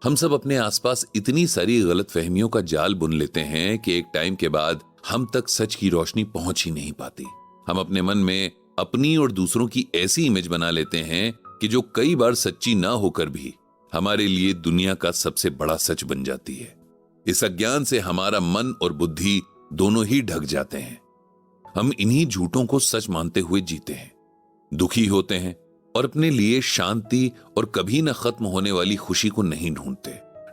हम सब अपने आसपास इतनी सारी गलत फहमियों का जाल बुन लेते हैं कि एक टाइम के बाद हम तक सच की रोशनी पहुंच ही नहीं पाती। हम अपने मन में अपनी और दूसरों की ऐसी इमेज बना लेते हैं कि जो कई बार सच्ची ना होकर भी हमारे लिए दुनिया का सबसे बड़ा सच बन जाती है। इस अज्ञान से हमारा मन और बुद्धि दोनों ही ढक जाते हैं। हम इन्हीं झूठों को सच मानते हुए जीते हैं, दुखी होते हैं और अपने लिए शांति और कभी न खत्म होने वाली खुशी को नहीं ढूंढते।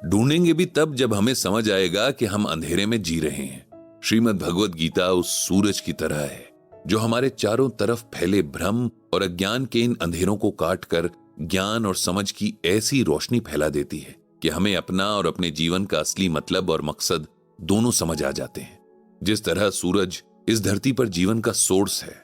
ढूंढेंगे भी तब जब हमें समझ आएगा कि हम अंधेरे में जी रहे हैं। श्रीमद् भगवद गीता उस सूरज की तरह है जो हमारे चारों तरफ फैले भ्रम और अज्ञान के इन अंधेरों को काटकर ज्ञान और समझ की ऐसी रोशनी फैला देती है कि हमें अपना और अपने जीवन का असली मतलब और मकसद दोनों समझ आ जाते हैं। जिस तरह सूरज इस धरती पर जीवन का सोर्स है,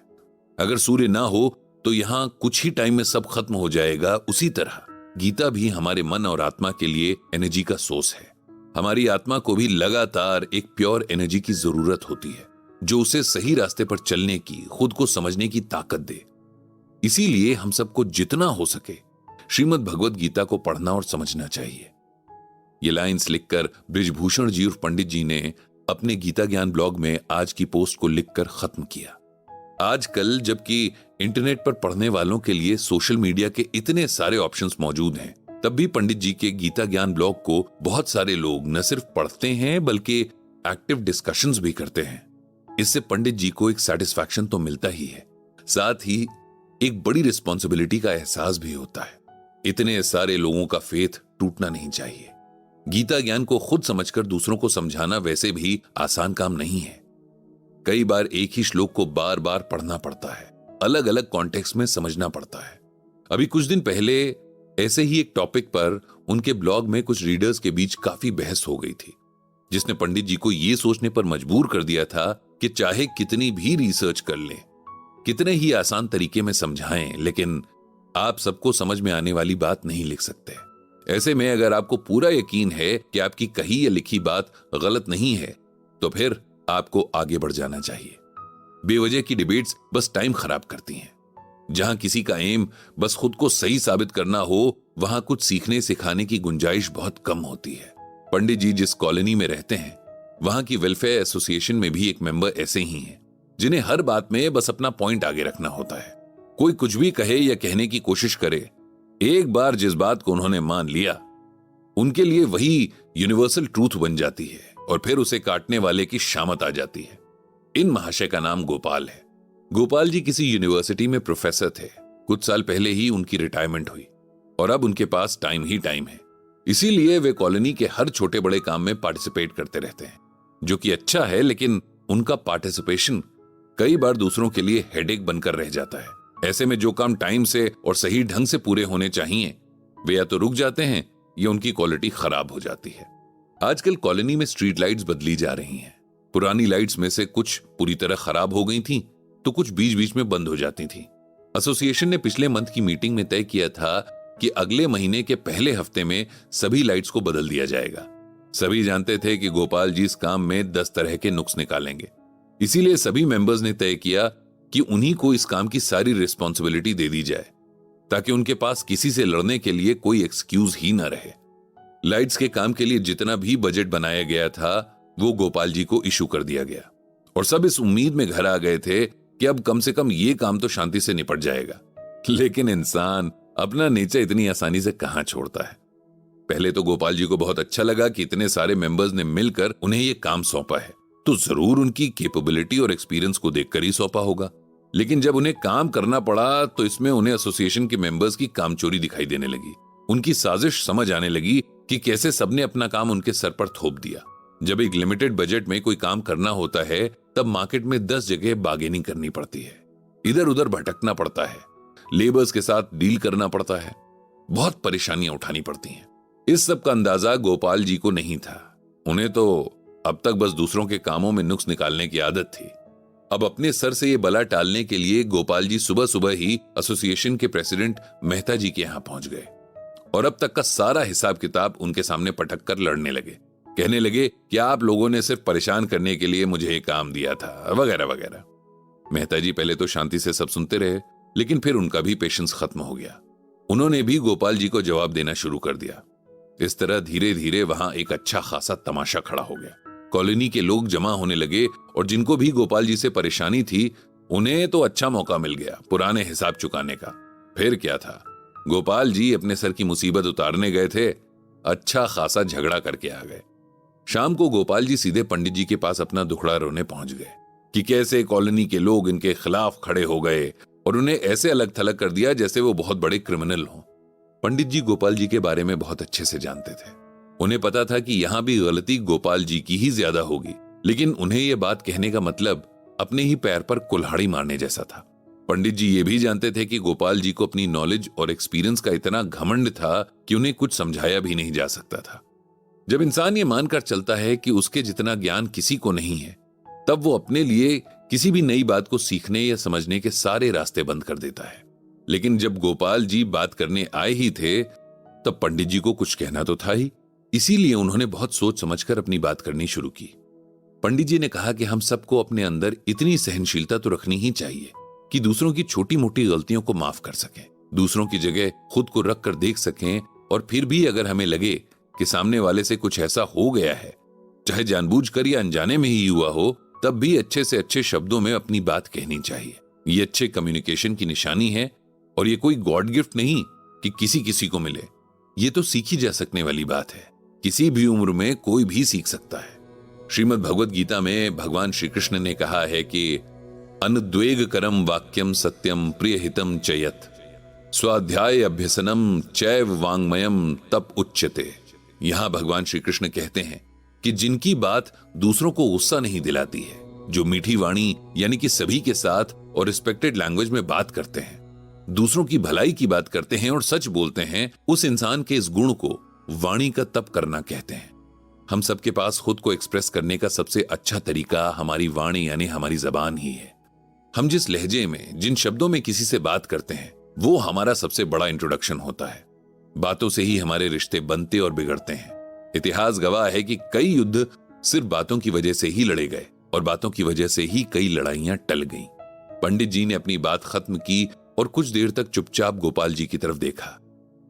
अगर सूर्य ना हो तो यहां कुछ ही टाइम में सब खत्म हो जाएगा, उसी तरह गीता भी हमारे मन और आत्मा के लिए एनर्जी का सोर्स है। हमारी आत्मा को भी लगातार एक प्योर एनर्जी की जरूरत होती है जो उसे सही रास्ते पर चलने की, खुद को समझने की ताकत दे। इसीलिए हम सबको जितना हो सके श्रीमद् भगवद गीता को पढ़ना और समझना चाहिए। ये लाइंस लिखकर बृजभूषण जी और पंडित जी ने अपने गीता ज्ञान ब्लॉग में आज की पोस्ट को लिखकर खत्म किया। आजकल जबकि इंटरनेट पर पढ़ने वालों के लिए सोशल मीडिया के इतने सारे ऑप्शंस मौजूद हैं, तब भी पंडित जी के गीता ज्ञान ब्लॉग को बहुत सारे लोग न सिर्फ पढ़ते हैं बल्कि एक्टिव डिस्कशंस भी करते हैं। इससे पंडित जी को एक सेटिस्फैक्शन तो मिलता ही है, साथ ही एक बड़ी रिस्पॉन्सिबिलिटी का एहसास भी होता है। इतने सारे लोगों का फेथ टूटना नहीं चाहिए। गीता ज्ञान को खुद समझकर दूसरों को समझाना वैसे भी आसान काम नहीं है। कई बार एक ही श्लोक को बार बार पढ़ना पड़ता है, अलग अलग कॉन्टेक्स्ट में समझना पड़ता है। अभी कुछ दिन पहले ऐसे ही एक टॉपिक पर उनके ब्लॉग में कुछ रीडर्स के बीच काफी बहस हो गई थी, जिसने पंडित जी को यह सोचने पर मजबूर कर दिया था कि चाहे कितनी भी रिसर्च कर लें, कितने ही आसान तरीके में समझाएं, लेकिन आप सबको समझ में आने वाली बात नहीं लिख सकते। ऐसे में अगर आपको पूरा यकीन है कि आपकी कही या लिखी बात गलत नहीं है, तो फिर आपको आगे बढ़ जाना चाहिए। बेवजह की डिबेट्स बस टाइम खराब करती हैं। जहां किसी का एम बस खुद को सही साबित करना हो, वहां कुछ सीखने सिखाने की गुंजाइश बहुत कम होती है। पंडित जी जिस कॉलोनी में रहते हैं, वहां की वेलफेयर एसोसिएशन में भी एक मेंबर ऐसे ही हैं, जिन्हें हर बात में बस अपना पॉइंट आगे रखना होता है। कोई कुछ भी कहे या कहने की कोशिश करे, एक बार जिस बात को उन्होंने मान लिया, उनके लिए वही यूनिवर्सल ट्रूथ बन जाती है और फिर उसे काटने वाले की शामत आ जाती है। इन महाशय का नाम गोपाल है। गोपाल जी किसी यूनिवर्सिटी में प्रोफेसर थे। कुछ साल पहले ही उनकी रिटायरमेंट हुई और अब उनके पास टाइम ही टाइम है। इसीलिए वे कॉलोनी के हर छोटे बड़े काम में पार्टिसिपेट करते रहते हैं, जो कि अच्छा है, लेकिन उनका पार्टिसिपेशन कई बार दूसरों के लिए हेडेक बनकर रह जाता है। ऐसे में जो काम टाइम से और सही ढंग से पूरे होने चाहिए, वे या तो रुक जाते हैं या उनकी क्वालिटी खराब हो जाती है। आजकल कॉलोनी में स्ट्रीट लाइट्स बदली जा रही हैं। पुरानी लाइट्स में से कुछ पूरी तरह खराब हो गई थीं, तो कुछ बीच बीच में बंद हो जाती थीं। एसोसिएशन ने पिछले मंथ की मीटिंग में तय किया था कि अगले महीने के पहले हफ्ते में सभी लाइट्स को बदल दिया जाएगा। सभी जानते थे कि गोपाल जी इस काम में 10 तरह के नुक्स निकालेंगे। इसीलिए सभी मेंबर्स ने तय किया कि उन्हीं को इस काम की सारी रिस्पॉन्सिबिलिटी दे दी जाए, ताकि उनके पास किसी से लड़ने के लिए कोई एक्सक्यूज ही ना रहे। लाइट्स के काम के लिए जितना भी बजट बनाया गया था, वो गोपाल जी को इशू कर दिया गया और सब इस उम्मीद में घर आ गए थे कि अब कम से कम ये काम तो शांति से निपट जाएगा। लेकिन इंसान अपना नेचर इतनी आसानी से कहां छोड़ता है। पहले तो गोपाल जी को बहुत अच्छा लगा कि इतने सारे मेंबर्स ने मिलकर उन्हें ये काम सौंपा है, तो जरूर उनकी कैपेबिलिटी और एक्सपीरियंस को देखकर ही सौंपा होगा। लेकिन जब उन्हें काम करना पड़ा तो इसमें उन्हें एसोसिएशन के मेंबर्स की कामचोरी दिखाई देने लगी। उनकी साजिश समझ आने लगी कि कैसे सबने अपना काम उनके सर पर थोप दिया। जब एक लिमिटेड बजट में कोई काम करना होता है, तब मार्केट में 10 जगह बार्गेनिंग करनी पड़ती है, इधर उधर भटकना पड़ता है, लेबर्स के साथ डील करना पड़ता है, बहुत परेशानियां उठानी पड़ती हैं। इस सब का अंदाजा गोपाल जी को नहीं था। उन्हें तो अब तक बस दूसरों के कामों में नुक्स निकालने की आदत थी। अब अपने सर से ये बला टालने के लिए गोपाल जी सुबह सुबह ही एसोसिएशन के प्रेसिडेंट मेहता जी के यहां पहुंच गए और अब तक का सारा हिसाब किताब उनके सामने पटक कर लड़ने लगे। कहने लगे कि आप लोगों ने सिर्फ परेशान करने के लिए मुझे एक काम दिया था, वगैरह वगैरह। मेहता जी पहले तो शांति से सब सुनते रहे, लेकिन फिर उनका भी पेशेंस खत्म हो गया। उन्होंने भी गोपाल जी को जवाब देना शुरू कर दिया। इस तरह धीरे धीरे वहां एक अच्छा खासा तमाशा खड़ा हो गया। कॉलोनी के लोग जमा होने लगे और जिनको भी गोपाल जी से परेशानी थी उन्हें तो अच्छा मौका मिल गया पुराने हिसाब चुकाने का। फिर क्या था, गोपाल जी अपने सर की मुसीबत उतारने गए थे, अच्छा खासा झगड़ा करके आ गए। शाम को गोपाल जी सीधे पंडित जी के पास अपना दुखड़ा रोने पहुंच गए कि कैसे कॉलोनी के लोग इनके खिलाफ खड़े हो गए और उन्हें ऐसे अलग थलग कर दिया जैसे वो बहुत बड़े क्रिमिनल हों। पंडित जी गोपाल जी के बारे में बहुत अच्छे से जानते थे। उन्हें पता था कि यहां भी गलती गोपाल जी की ही ज्यादा होगी, लेकिन उन्हें यह बात कहने का मतलब अपने ही पैर पर कुल्हाड़ी मारने जैसा था। पंडित जी ये भी जानते थे कि गोपाल जी को अपनी नॉलेज और एक्सपीरियंस का इतना घमंड था कि उन्हें कुछ समझाया भी नहीं जा सकता था। जब इंसान ये मानकर चलता है कि उसके जितना ज्ञान किसी को नहीं है, तब वो अपने लिए किसी भी नई बात को सीखने या समझने के सारे रास्ते बंद कर देता है। लेकिन जब गोपाल जी बात करने आए ही थे, तब पंडित जी को कुछ कहना तो था ही, इसीलिए उन्होंने बहुत सोच समझकर अपनी बात करनी शुरू की। पंडित जी ने कहा कि हम सबको अपने अंदर इतनी सहनशीलता तो रखनी ही चाहिए कि दूसरों की छोटी मोटी गलतियों को माफ कर सकें, दूसरों की जगह खुद को रख कर देख सकें, और फिर भी अगर हमें लगे कि सामने वाले से कुछ ऐसा हो गया है, चाहे जानबूझकर या अनजाने में ही हुआ हो, तब भी अच्छे से अच्छे शब्दों में अपनी बात कहनी चाहिए। ये अच्छे कम्युनिकेशन की निशानी है और ये कोई गॉड गिफ्ट नहीं कि किसी किसी को मिले। ये तो सीखी जा सकने वाली बात है, किसी भी उम्र में कोई भी सीख सकता है। श्रीमद् भगवद गीता में भगवान श्री कृष्ण ने कहा है कि अनुद्वेगकरम वाक्यम सत्यम प्रियहितम चयत स्वाध्याय अभ्यसनम चैव वांग्मयम तप उच्यते। यहां भगवान श्री कृष्ण कहते हैं कि जिनकी बात दूसरों को गुस्सा नहीं दिलाती है, जो मीठी वाणी यानी कि सभी के साथ और रिस्पेक्टेड लैंग्वेज में बात करते हैं, दूसरों की भलाई की बात करते हैं और सच बोलते हैं, उस इंसान के इस गुण को वाणी का तप करना कहते हैं। हम सबके पास खुद को एक्सप्रेस करने का सबसे अच्छा तरीका हमारी वाणी यानी हमारी जबान ही है। हम जिस लहजे में, जिन शब्दों में किसी से बात करते हैं, वो हमारा सबसे बड़ा इंट्रोडक्शन होता है। बातों से ही हमारे रिश्ते बनते और बिगड़ते हैं। इतिहास गवाह है कि कई युद्ध सिर्फ बातों की वजह से ही लड़े गए और बातों की वजह से ही कई लड़ाइयां टल गईं। पंडित जी ने अपनी बात खत्म की और कुछ देर तक चुपचाप गोपाल जी की तरफ देखा।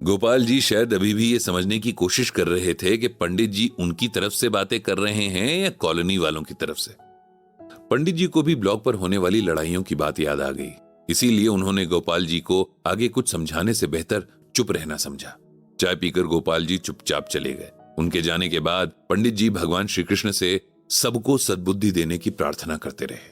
गोपाल जी शायद अभी भी ये समझने की कोशिश कर रहे थे कि पंडित जी उनकी तरफ से बातें कर रहे हैं या कॉलोनी वालों की तरफ से। पंडित जी को भी ब्लॉक पर होने वाली लड़ाइयों की बात याद आ गई, इसीलिए उन्होंने गोपाल जी को आगे कुछ समझाने से बेहतर चुप रहना समझा। चाय पीकर गोपाल जी चुपचाप चले गए। उनके जाने के बाद पंडित जी भगवान श्री कृष्ण से सबको सद्बुद्धि देने की प्रार्थना करते रहे।